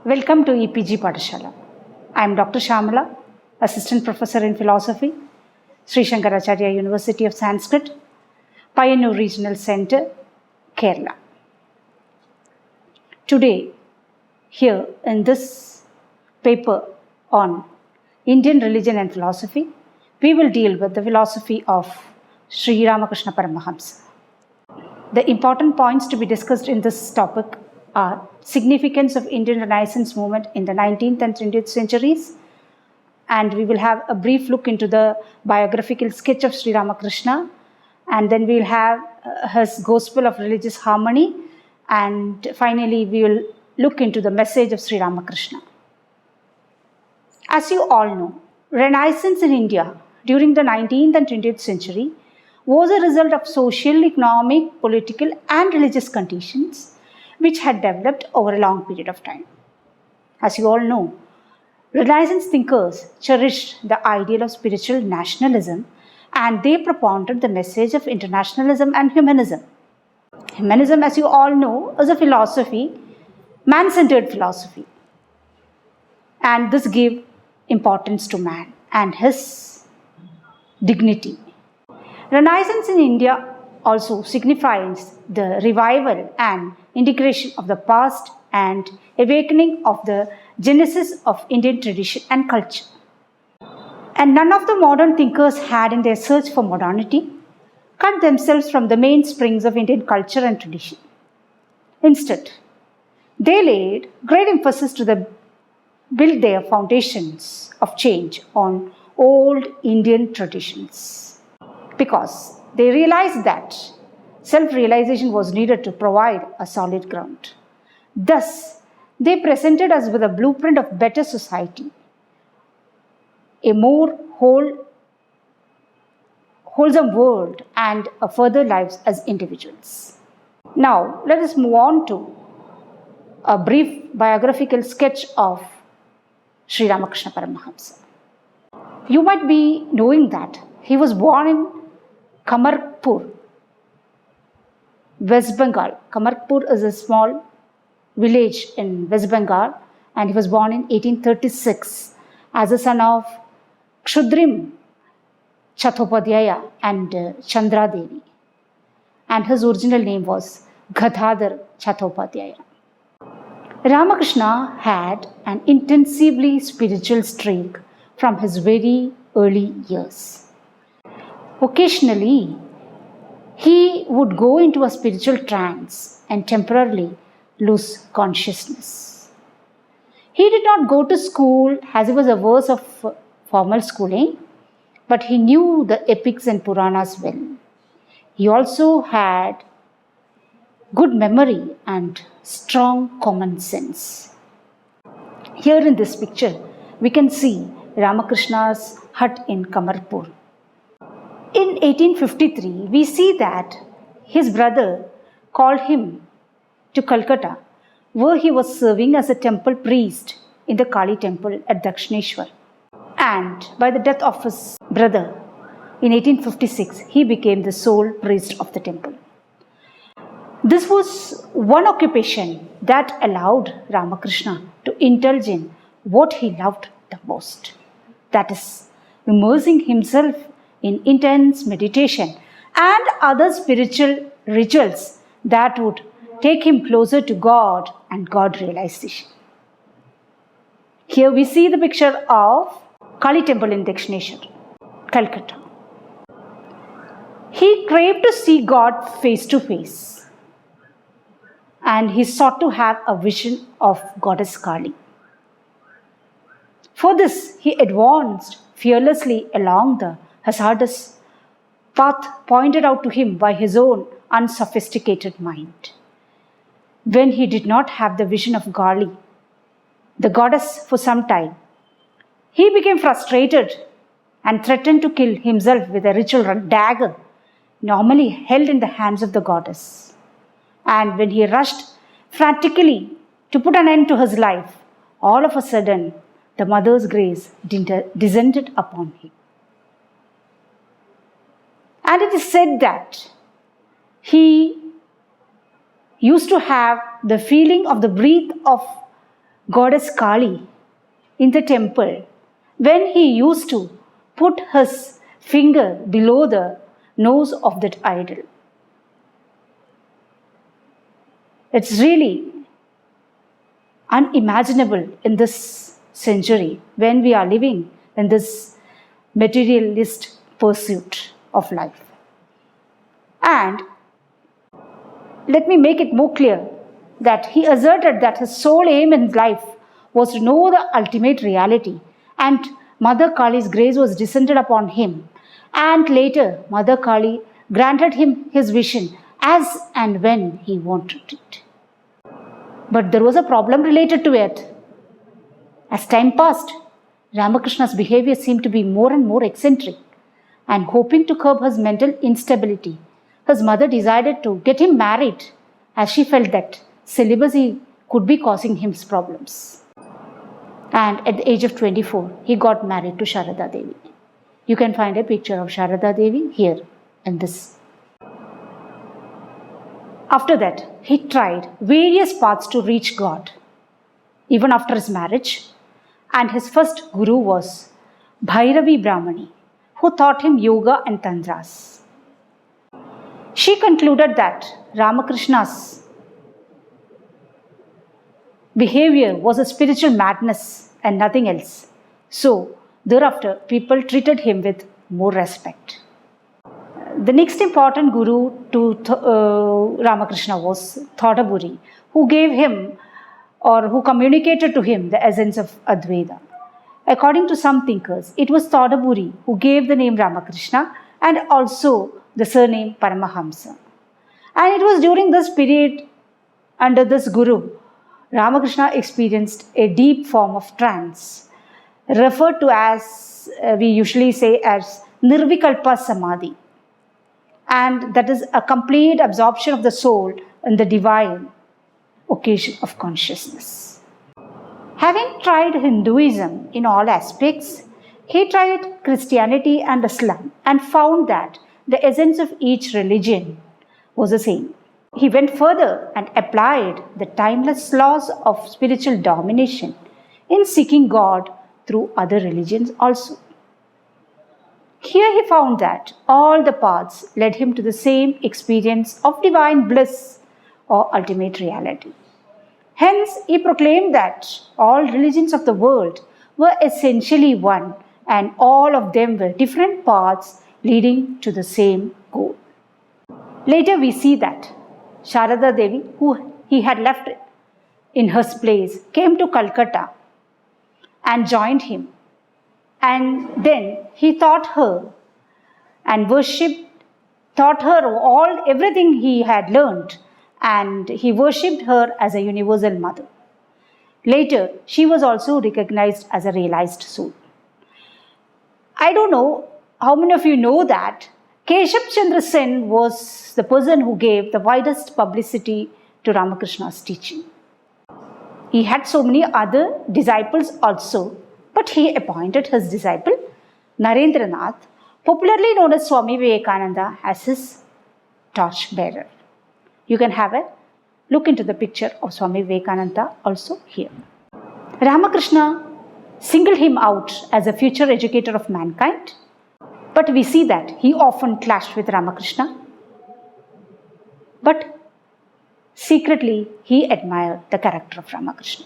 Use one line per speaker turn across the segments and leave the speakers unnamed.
Welcome to EPG Padashala. I am Dr. Shamala, Assistant Professor in Philosophy, Sri Shankaracharya University of Sanskrit, Payyanur Regional Centre, Kerala. Today, here in this paper on Indian religion and philosophy, we will deal with the philosophy of Sri Ramakrishna Paramahamsa. The important points to be discussed in this topic are significance of Indian Renaissance movement in the 19th and 20th centuries, and we will have a brief look into the biographical sketch of Sri Ramakrishna, and then we will have his Gospel of Religious Harmony, and finally we will look into the message of Sri Ramakrishna. As you all know, Renaissance in India during the 19th and 20th century was a result of social, economic, political and religious conditions which had developed over a long period of time. As you all know, Renaissance thinkers cherished the ideal of spiritual nationalism, and they propounded the message of internationalism and humanism. Humanism, as you all know, is a philosophy, man-centered philosophy, and this gave importance to man and his dignity. Renaissance in India also signifies the revival and integration of the past and awakening of the genesis of Indian tradition and culture. And none of the modern thinkers had, in their search for modernity, cut themselves from the mainsprings of Indian culture and tradition. Instead, they laid great emphasis to build their foundations of change on old Indian traditions, because they realized that self-realization was needed to provide a solid ground. Thus, they presented us with a blueprint of better society, a more wholesome world, and a further lives as individuals. Now, let us move on to a brief biographical sketch of Sri Ramakrishna Paramahamsa. You might be knowing that he was born in Kamarpur, West Bengal. Kamarpur is a small village in West Bengal, and he was born in 1836 as a son of Kshudrim Chattopadhyaya and Chandra Devi, and his original name was Gadadhar Chattopadhyaya. Ramakrishna had an intensively spiritual streak from his very early years. Occasionally, he would go into a spiritual trance and temporarily lose consciousness. He did not go to school as he was averse of formal schooling, but he knew the epics and Puranas well. He also had good memory and strong common sense. Here in this picture, we can see Ramakrishna's hut in Kamarpur. In 1853, we see that his brother called him to Calcutta, where he was serving as a temple priest in the Kali temple at Dakshineshwar. And by the death of his brother in 1856, he became the sole priest of the temple. This was one occupation that allowed Ramakrishna to indulge in what he loved the most, that is, immersing himself in intense meditation and other spiritual rituals that would take him closer to God and God realization. Here we see the picture of Kali temple in Dakshineshwar, Calcutta. He craved to see God face to face, and he sought to have a vision of Goddess Kali. For this, he advanced fearlessly along the hazardous path pointed out to him by his own unsophisticated mind. When he did not have the vision of Kali, the goddess, for some time, he became frustrated and threatened to kill himself with a ritual dagger normally held in the hands of the goddess. And when he rushed frantically to put an end to his life, all of a sudden the mother's grace descended upon him. And it is said that he used to have the feeling of the breath of goddess Kali in the temple when he used to put his finger below the nose of that idol. It's really unimaginable in this century when we are living in this materialist pursuit of life. And let me make it more clear that he asserted that his sole aim in life was to know the ultimate reality, and Mother Kali's grace was descended upon him, and later Mother Kali granted him his vision as and when he wanted it. But there was a problem related to it. As time passed, Ramakrishna's behavior seemed to be more and more eccentric, and hoping to curb his mental instability, his mother decided to get him married as she felt that celibacy could be causing him problems. And at the age of 24, he got married to Sharada Devi. You can find a picture of Sharada Devi here in this. After that, he tried various paths to reach God, even after his marriage. And his first guru was Bhairavi Brahmani, who taught him yoga and tantras. She concluded that Ramakrishna's behavior was a spiritual madness and nothing else. So, thereafter, people treated him with more respect. The next important guru to Ramakrishna was Thadaburi, who gave him or who communicated to him the essence of Advaita. According to some thinkers, it was Thadaburi who gave the name Ramakrishna and also the surname Paramahamsa. And it was during this period, under this guru, Ramakrishna experienced a deep form of trance, referred to as, we usually say as Nirvikalpa Samadhi. And that is a complete absorption of the soul in the divine occasion of consciousness. Having tried Hinduism in all aspects, he tried Christianity and Islam and found that the essence of each religion was the same. He went further and applied the timeless laws of spiritual domination in seeking God through other religions also. Here he found that all the paths led him to the same experience of divine bliss or ultimate reality. Hence, he proclaimed that all religions of the world were essentially one, and all of them were different paths leading to the same goal. Later we see that Sharada Devi, who he had left in her place, came to Calcutta and joined him. And then he taught her and taught her everything he had learned, and he worshipped her as a universal mother. Later, she was also recognized as a realized soul. I don't know how many of you know that Keshab Chandra Sen was the person who gave the widest publicity to Ramakrishna's teaching. He had so many other disciples also, but he appointed his disciple Narendranath, popularly known as Swami Vivekananda, as his torchbearer. You can have a look into the picture of Swami Vivekananda also here. Ramakrishna singled him out as a future educator of mankind, but we see that he often clashed with Ramakrishna. But secretly, he admired the character of Ramakrishna.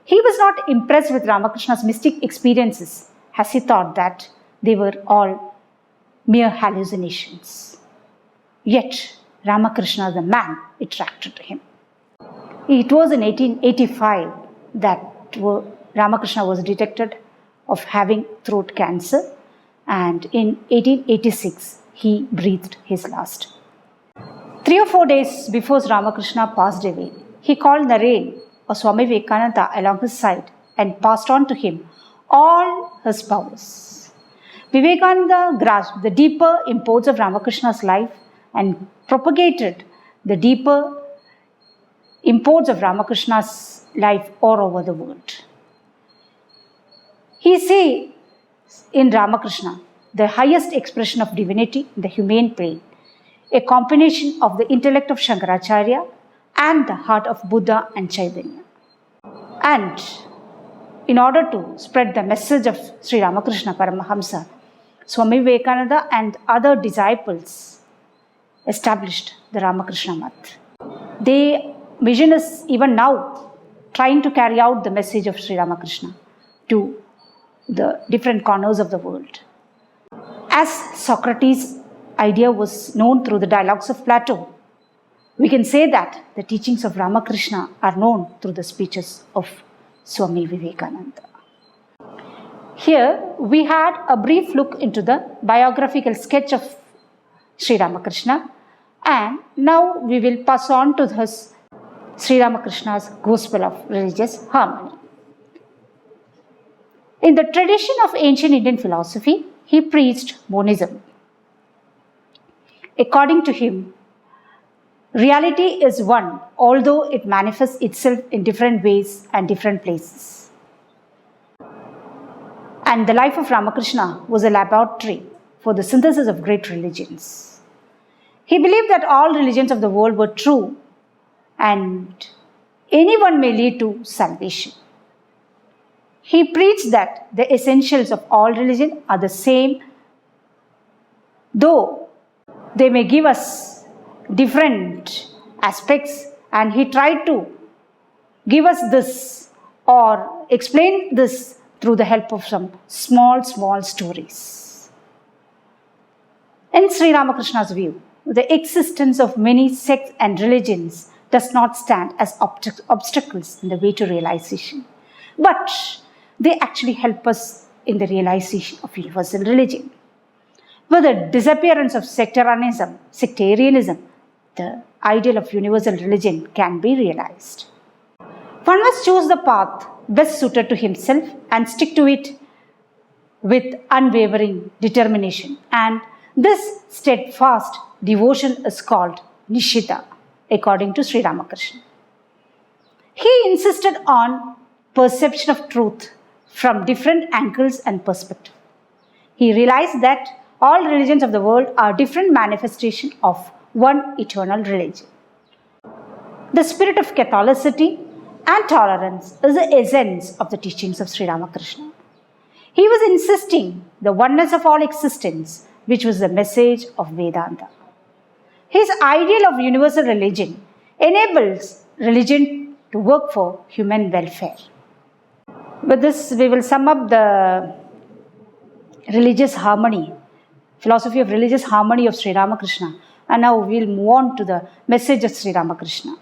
He was not impressed with Ramakrishna's mystic experiences, as he thought that they were all mere hallucinations. Yet, Ramakrishna, the man, attracted him. It was in 1885 that Ramakrishna was detected of having throat cancer, and in 1886 he breathed his last. 3 or 4 days before Ramakrishna passed away, he called Naren or Swami Vivekananda along his side and passed on to him all his powers. Vivekananda grasped the deeper imports of Ramakrishna's life and propagated the deeper imports of Ramakrishna's life all over the world. He says in Ramakrishna, the highest expression of divinity in the humane plane, a combination of the intellect of Shankaracharya and the heart of Buddha and Chaitanya. And in order to spread the message of Sri Ramakrishna Paramahamsa, Swami Vivekananda and other disciples established the Ramakrishna Math. Their mission is even now trying to carry out the message of Sri Ramakrishna to the different corners of the world. As Socrates' idea was known through the dialogues of Plato, we can say that the teachings of Ramakrishna are known through the speeches of Swami Vivekananda. Here we had a brief look into the biographical sketch of Sri Ramakrishna, and now we will pass on to his Sri Ramakrishna's Gospel of Religious Harmony. In the tradition of ancient Indian philosophy, he preached monism. According to him, reality is one, although it manifests itself in different ways and different places. And the life of Ramakrishna was a laboratory for the synthesis of great religions. He believed that all religions of the world were true and anyone may lead to salvation. He preached that the essentials of all religion are the same, though they may give us different aspects, and he tried to give us this or explain this through the help of some small stories. In Sri Ramakrishna's view, the existence of many sects and religions does not stand as obstacles in the way to realization, but they actually help us in the realization of universal religion. With the disappearance of sectarianism, the ideal of universal religion can be realized. One must choose the path best suited to himself and stick to it with unwavering determination. And this steadfast devotion is called Nishita, according to Sri Ramakrishna. He insisted on perception of truth from different angles and perspectives. He realized that all religions of the world are different manifestations of one eternal religion. The spirit of Catholicity and tolerance is the essence of the teachings of Sri Ramakrishna. He was insisting the oneness of all existence, which was the message of Vedanta. His ideal of universal religion enables religion to work for human welfare. With this, we will sum up the religious harmony, philosophy of religious harmony of Sri Ramakrishna. And now we will move on to the message of Sri Ramakrishna,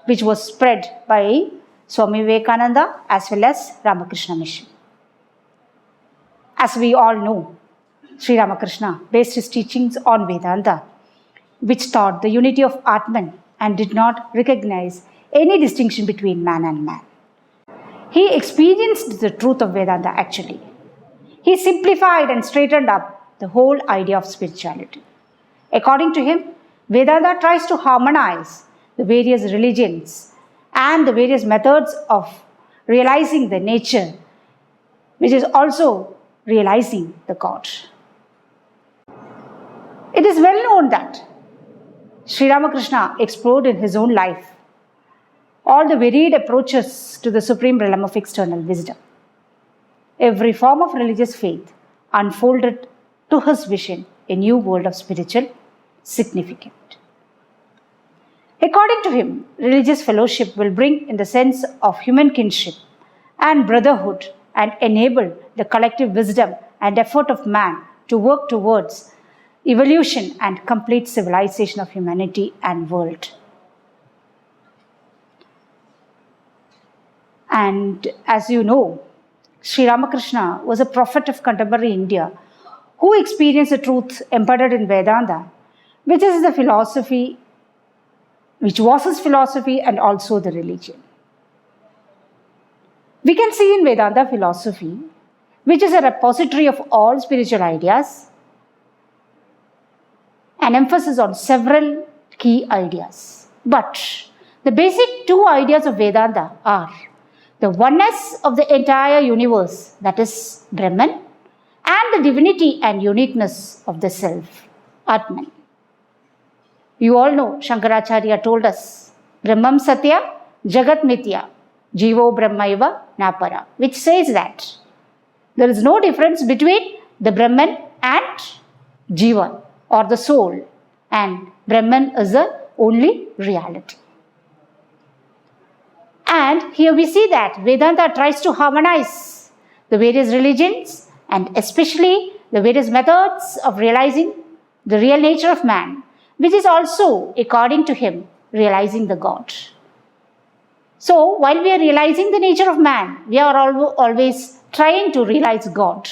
which was spread by Swami Vivekananda as well as Ramakrishna Mission. As we all know, Sri Ramakrishna based his teachings on Vedanta, which taught the unity of Atman and did not recognize any distinction between man and man. He experienced the truth of Vedanta actually. He simplified and straightened up the whole idea of spirituality. According to him, Vedanta tries to harmonize the various religions and the various methods of realizing the nature, which is also realizing the God. It is well known that Sri Ramakrishna explored in his own life all the varied approaches to the supreme realm of external wisdom. Every form of religious faith unfolded to his vision a new world of spiritual significance. According to him, religious fellowship will bring in the sense of human kinship and brotherhood and enable the collective wisdom and effort of man to work towards evolution and complete civilization of humanity and world. And as you know, Sri Ramakrishna was a prophet of contemporary India who experienced the truth embedded in Vedanta, which is the philosophy, which was his philosophy and also the religion. We can see in Vedanta philosophy, which is a repository of all spiritual ideas, an emphasis on several key ideas. But the basic two ideas of Vedanta are the oneness of the entire universe, that is Brahman, and the divinity and uniqueness of the self, Atman. You all know Shankaracharya told us, Brahmam Satya, Jagat Mithya. Jivo Brahmaiva Napara, which says that there is no difference between the Brahman and Jiva or the soul, and Brahman is the only reality. And here we see that Vedanta tries to harmonize the various religions and especially the various methods of realizing the real nature of man, which is also, according to him, realizing the God. So, while we are realizing the nature of man, we are always trying to realize God.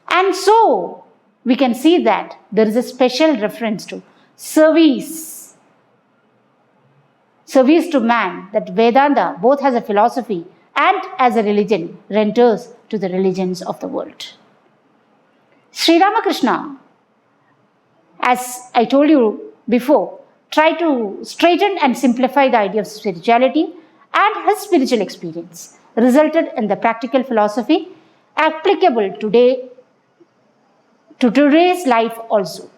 And so, we can see that there is a special reference to service to man, that Vedanta, both as a philosophy and as a religion, renders to the religions of the world. Sri Ramakrishna, as I told you before, tried to straighten and simplify the idea of spirituality, and his spiritual experience resulted in the practical philosophy applicable today to today's life also.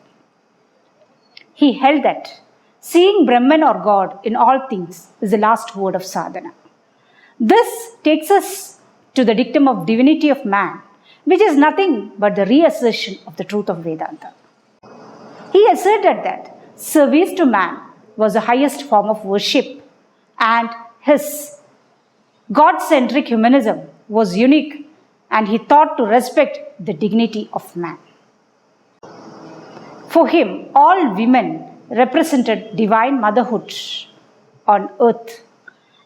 He held that seeing Brahman or God in all things is the last word of sadhana. This takes us to the dictum of divinity of man, which is nothing but the reassertion of the truth of Vedanta. He asserted that service to man was the highest form of worship, and his God-centric humanism was unique, and he thought to respect the dignity of man. For him, all women represented divine motherhood on earth,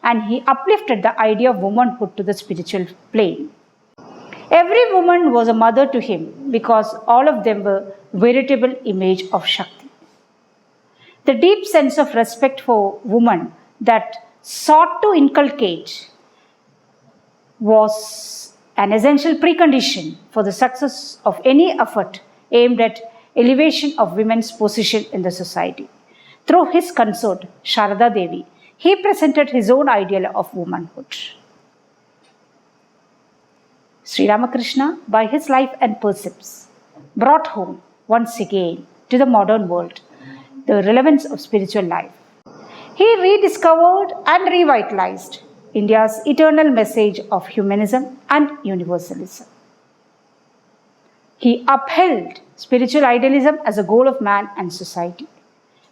and he uplifted the idea of womanhood to the spiritual plane. Every woman was a mother to him because all of them were veritable image of Shakti. The deep sense of respect for woman that sought to inculcate was an essential precondition for the success of any effort aimed at elevation of women's position in the society. Through his consort, Sharada Devi, he presented his own ideal of womanhood. Sri Ramakrishna, by his life and precepts, brought home once again to the modern world the relevance of spiritual life. He rediscovered and revitalized India's eternal message of humanism and universalism. He upheld spiritual idealism as a goal of man and society.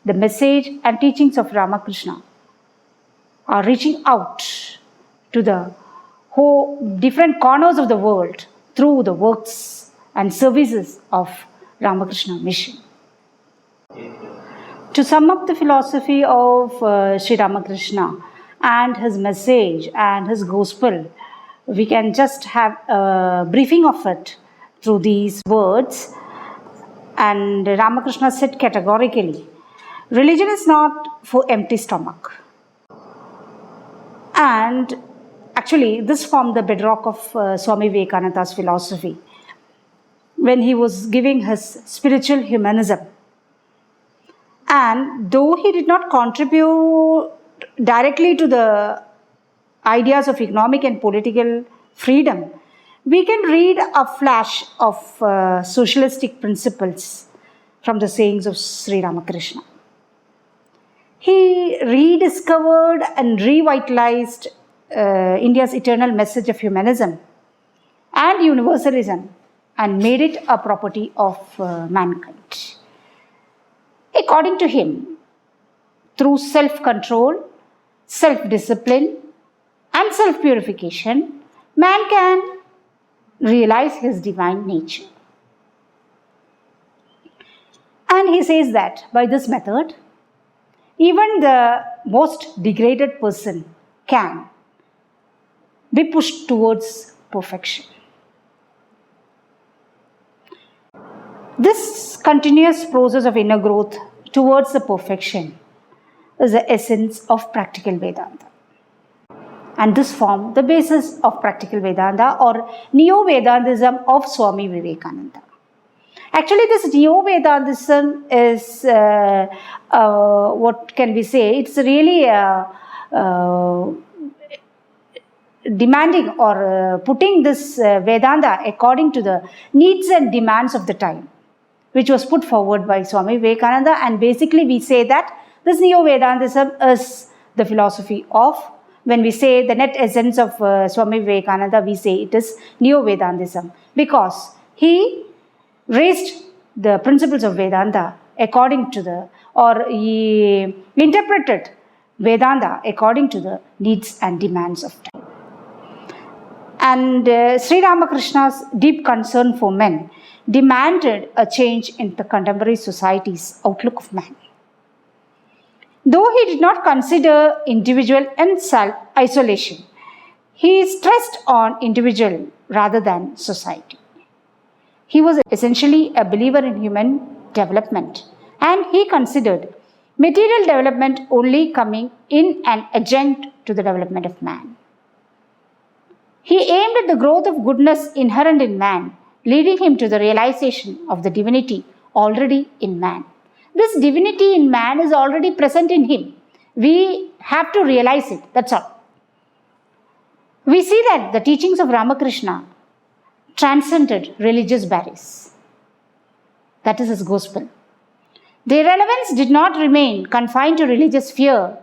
The message and teachings of Ramakrishna are reaching out to the whole different corners of the world through the works and services of Ramakrishna Mission. To sum up the philosophy of Sri Ramakrishna and his message and his gospel, we can just have a briefing of it through these words. And Ramakrishna said categorically, religion is not for empty stomach. And actually, this formed the bedrock of Swami Vivekananda's philosophy when he was giving his spiritual humanism. And though he did not contribute directly to the ideas of economic and political freedom, we can read a flash of socialistic principles from the sayings of Sri Ramakrishna. He rediscovered and revitalized India's eternal message of humanism and universalism and made it a property of mankind. According to him, through self-control, self-discipline, and self-purification, man can realize his divine nature. And he says that by this method, even the most degraded person can be pushed towards perfection. This continuous process of inner growth towards the perfection is the essence of practical Vedanta. And this formed the basis of practical Vedanta or Neo-Vedantism of Swami Vivekananda. Actually, this Neo-Vedantism is, what can we say, it's really demanding or putting this Vedanta according to the needs and demands of the time, which was put forward by Swami Vivekananda. And basically we say that this Neo-Vedantism is the philosophy of when we say the net essence of Swami Vivekananda, we say it is Neo-Vedantism, because he raised the principles of Vedanta according to the, or he interpreted Vedanta according to the needs and demands of time. And Sri Ramakrishna's deep concern for men demanded a change in the contemporary society's outlook of man. Though he did not consider individual and self-isolation, he stressed on individual rather than society. He was essentially a believer in human development, and he considered material development only coming in an adjunct to the development of man. He aimed at the growth of goodness inherent in man, leading him to the realization of the divinity already in man. This divinity in man is already present in him. We have to realize it, that's all. We see that the teachings of Ramakrishna transcended religious barriers. That is his gospel. Their relevance did not remain confined to religious sphere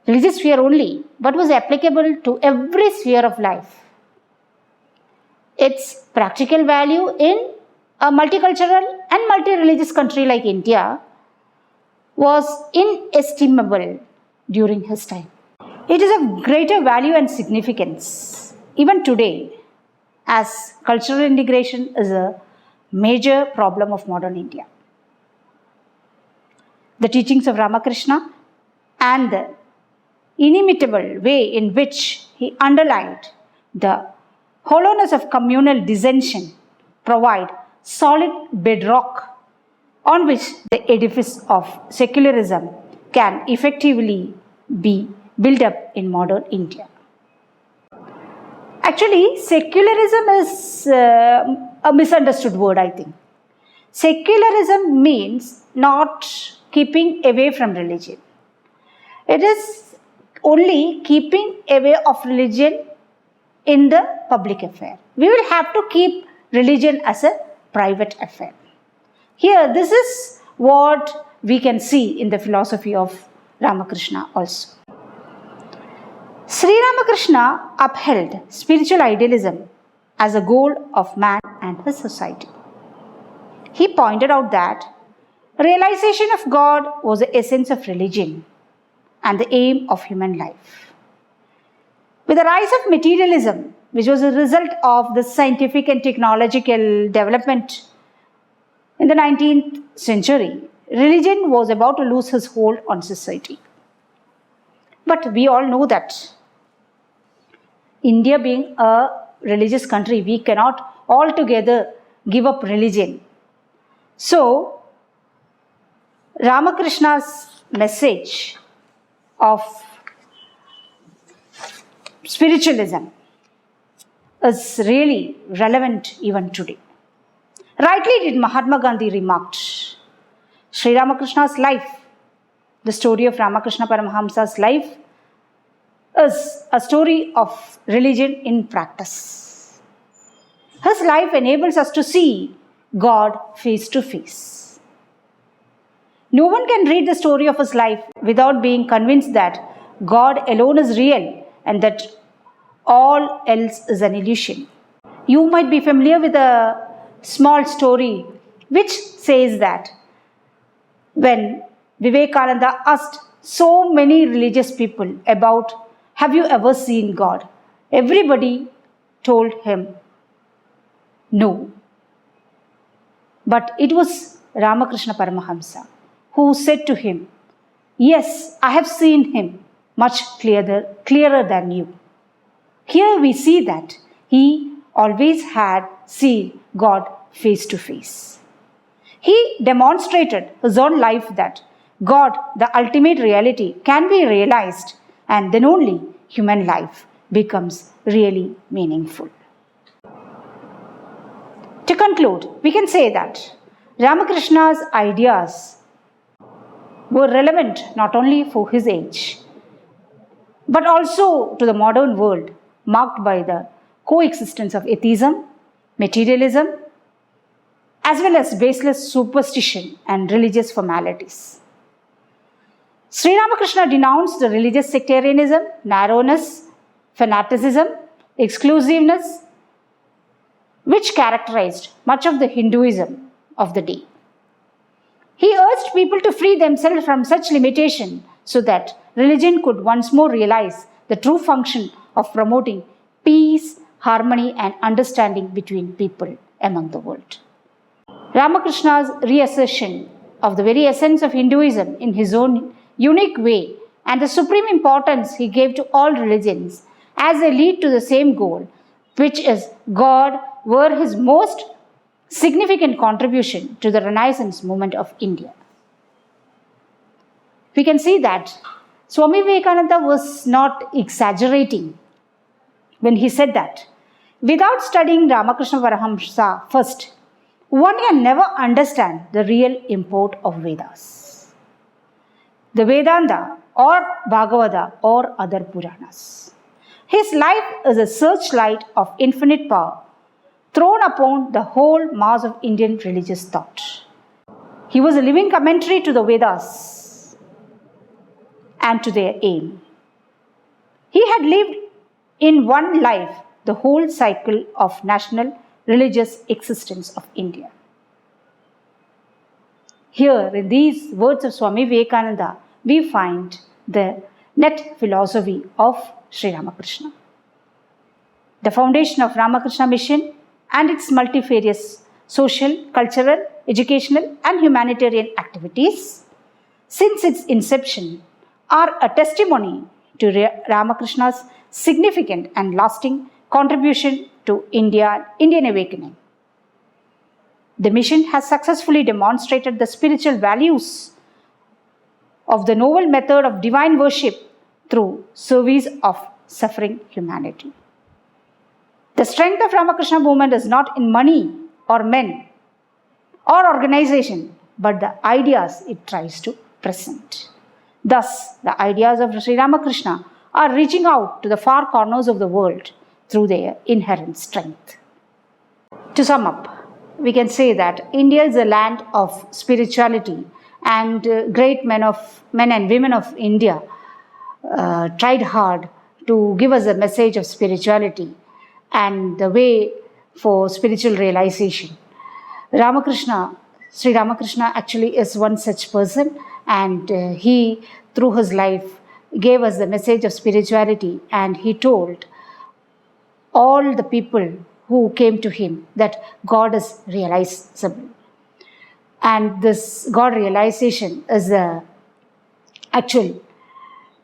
only, but was applicable to every sphere of life. Its practical value in a multicultural and multi-religious country like India was inestimable during his time. It is of greater value and significance even today, as cultural integration is a major problem of modern India. The teachings of Ramakrishna and the inimitable way in which he underlined the hollowness of communal dissension provide solid bedrock on which the edifice of secularism can effectively be built up in modern India. Actually, secularism is a misunderstood word, I think. Secularism means not keeping away from religion. It is only keeping away of religion in the public affair. We will have to keep religion as a private affair. Here, this is what we can see in the philosophy of Ramakrishna also. Sri Ramakrishna upheld spiritual idealism as a goal of man and his society. He pointed out that realization of God was the essence of religion and the aim of human life. With the rise of materialism, which was a result of the scientific and technological development in the 19th century, religion was about to lose its hold on society. But we all know that India being a religious country, we cannot altogether give up religion. So, Ramakrishna's message of spiritualism is really relevant even today. Rightly did Mahatma Gandhi remarked, Sri Ramakrishna's life, the story of Ramakrishna Paramahamsa's life, is a story of religion in practice. His life enables us to see God face to face. No one can read the story of his life without being convinced that God alone is real and that all else is an illusion. You might be familiar with a small story which says that when Vivekananda asked so many religious people about, have you ever seen God? Everybody told him no. But it was Ramakrishna Paramahamsa who said to him, yes, I have seen him much clearer than you. Here we see that he always had seen God face to face. He demonstrated his own life that God, the ultimate reality, can be realized, and then only human life becomes really meaningful. To conclude, we can say that Ramakrishna's ideas were relevant not only for his age, but also to the modern world marked by the coexistence of atheism, materialism, as well as baseless superstition and religious formalities. Sri Ramakrishna denounced the religious sectarianism, narrowness, fanaticism, exclusiveness, which characterized much of the Hinduism of the day. He urged people to free themselves from such limitation so that religion could once more realize the true function of promoting peace, harmony, and understanding between people among the world. Ramakrishna's reassertion of the very essence of Hinduism in his own unique way and the supreme importance he gave to all religions as they lead to the same goal, which is God, were his most significant contribution to the Renaissance movement of India. We can see that Swami Vivekananda was not exaggerating when he said that without studying Ramakrishna Paramahamsa first, one can never understand the real import of Vedas, the Vedanta or Bhagavata or other Puranas. His life is a searchlight of infinite power thrown upon the whole mass of Indian religious thought. He was a living commentary to the Vedas and to their aim. He had lived in one life the whole cycle of national religious existence of India. Here, in these words of Swami Vivekananda, we find the net philosophy of Sri Ramakrishna. The foundation of Ramakrishna mission and its multifarious social, cultural, educational, and humanitarian activities since its inception are a testimony to Ramakrishna's significant and lasting contribution to Indian awakening. The mission has successfully demonstrated the spiritual values of the noble method of divine worship through service of suffering humanity. The strength of Ramakrishna movement is not in money or men or organization, but the ideas it tries to present. Thus, the ideas of Sri Ramakrishna are reaching out to the far corners of the world through their inherent strength. To sum up, we can say that India is a land of spirituality, and great men and women of India tried hard to give us a message of spirituality and the way for spiritual realization. Sri Ramakrishna actually is one such person, and he, through his life, gave us the message of spirituality, and he told all the people who came to him that God is realizable. And this God realization is the actual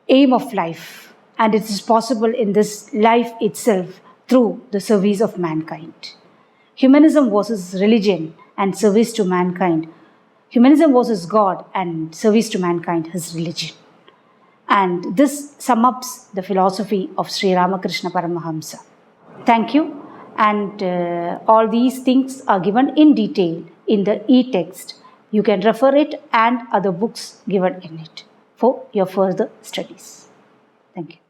aim of life, and it is possible in this life itself through the service of mankind. Humanism versus religion and service to mankind. Humanism versus God and service to mankind is religion. And this sums up the philosophy of Sri Ramakrishna Paramahamsa. Thank you. And all these things are given in detail in the e-text. You can refer it and other books given in it for your further studies. Thank you.